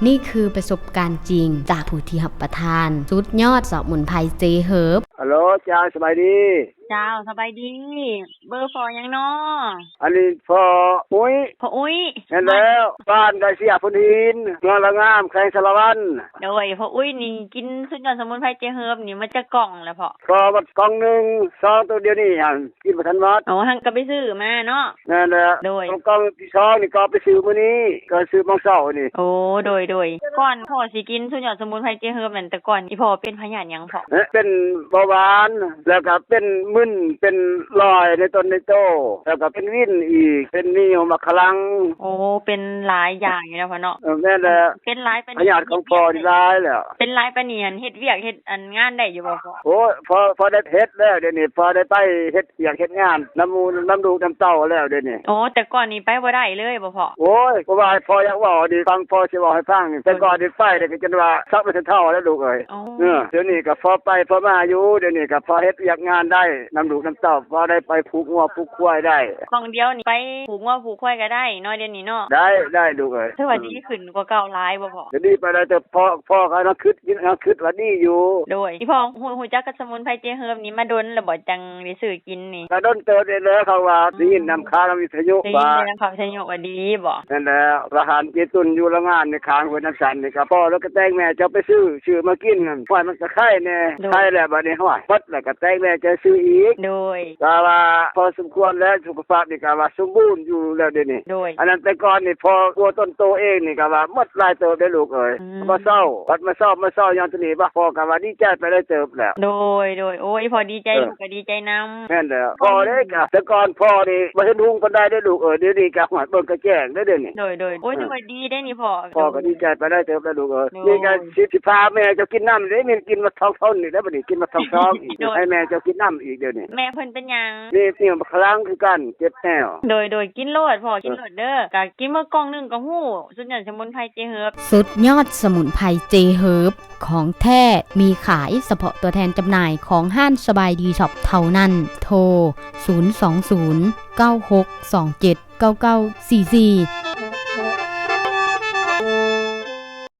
นี่คือประสบการณ์จริงจากผู้ที่รับประทานสุดยอดสมุนไพรเจเฮิร์บฮัลโหลจ้าสบายดีเจ้าสบายดีเบอร์ฟอยังน้ออันนี้พออุ้ยพ่ออุ้ยเห็นแล้วบ้านได้เสียพุ่นหินเมืองละงามแขวงสารวันโดยพ่ออุ้ยนี่กินสุดยอดสมุนไพรเจเฮิร์บนี่มันจะกล่องแล้วพ่อก็บัดกล่องนึง2ตัวเดียวนี่หั่นกินบ่ทันหมดโอ้หังก็ไปซื้อมาเนาะนั่นแหละโดยกล่องที่2นี่ก็ไปซื้อมื้อนี้ก็ซื้อมื้อเช้านี่โอ้โดยก่อนพ่อสิกินสุดยอดสมุนไพรเจเฮิร์บนั่นแต่ก่อนอีพ่อเป็นพยาธิหยังพ่อเป็นเบาหวานแล้วก็เป็นมึนเป็นรอยในต้นในโตแล้วก็เป็นวินอีกเป็นนี่มะขลังโอ้เป็นหลายอย่างอยู่แล้วพ่อเนาะแม่นแหละเป็นหลายปานพยาธิของพ่อนี่หลายแล้วเป็นหลายปานนี้หั่นเฮ็ดเวียกเฮ็ดอันงานได้อยู่บ่พ่อโอ้พอได้เฮ็ดแล้วเดี๋ยวนี้พอได้ไปเฮ็ดอยากเฮ็ดงานน้ำมูลน้ำดูน้ำเต้าแล้วเดี๋ยวนี้โอ้แต่ก่อนนี้ไปบ่ได้เลยบ่พ่อโอ้ยเพราะว่าพ่ออยากเว้าดีฟังพ่อสิเว้าให้ฟังแต่ก่อนนี่ไปได้ก็จนว่าซักไปถึงเท่าแล้วลูกเอ้ยเดี๋ยวนี้ก็พอไปพอมาอยู่เดี๋ยวนี้ก็พอเฮ็ดอยากงานได้น้ำดูน้ำเต้าพอได้ไปผูกงัวผูกควายได้ของเดียวนี่ไปผูกงัวผูกควายก็ได้เนาะเดี๋ยวนี้เนาะได้ลูกเอ้ยถือว่าดีขึ้นกว่าเก่าหลายบ่พ่อเดี๋ยวนี้ไปได้แต่พ่อก็ยังคิดว่าดีอยู่โดยพี่พ่อฮู้จักกับสมุนไพรเจเฮิร์บนี่มาดนแล้วบ่จังได้ซื้อกินนี่ก็ดนเติบได้แล้วเขาว่าได้ยินนำข่าววิทยุว่าได้ยินข่าววิทยุว่าดีบ่นั่นแหละอาหารเจตุนอยู่ละงานในค้างไว้น้ำสันนี่ก็พ่อแล้วก็แต่งแม่จะไปซื้อมากินนั่นปล่อยมันก็ไข้แน่ไข้แล้วบัดนี้ห้อยพดแล้วก็แต่งแม่จะซื้ออีกโดยก็ว่าพอสมควรแล้วสุขภาพนี่ก็ว่าสมบูรณ์อยู่แล้วเดี๋ยวนี้อันนั้นแต่ก่อนนี่พอกลัวต้นโตเองนี่ก็ว่าหมดหลายเติบได้ลูกเอ้ยมาเศร้าอย่างตัวนี้บ่พอก็ว่าดีใจไปได้เติบแล้วโดยโอ้ยพอดีใจลูกก็ดีใจนำแม่นแล้วพอได้ก็แต่ก่อนพ่อนี่บ่เห็นหุงปานใดได้ลูกเอ้ยเดี๋ยวนี้ก็หอดเบิ่งก็แจ้งได้เดี๋ยวนี้โดยโอ้ยถือว่าดีได้นี่พ่อก็ดีใจไปได้เติบแล้วลูกเอ้ยนี่ก็สิพาแม่เจ้ากินน้ำเด้มีกินมาท้องๆนี่แล้วบัดนี้กินมาท้องๆอีกให้แม่เจ้ากินน้ำอีกเดี๋ยวนี้แม่เพิ่นเป็นหยังนี่บักครั้งคือกันเจ็บแนวโดยกินโลดพ่อกินโลดเด้อก็กินมื้อกล่องนึงก็ฮู้สุดยอดสมุนไพรเจเฮิร์บสุดยอดสมุนไพรเจเฮิร์บของแท้มีขายเฉพาะตัวแทนจำหน่ายของห้างสบายดีช็อปเท่านั้นโทร020 9627 9944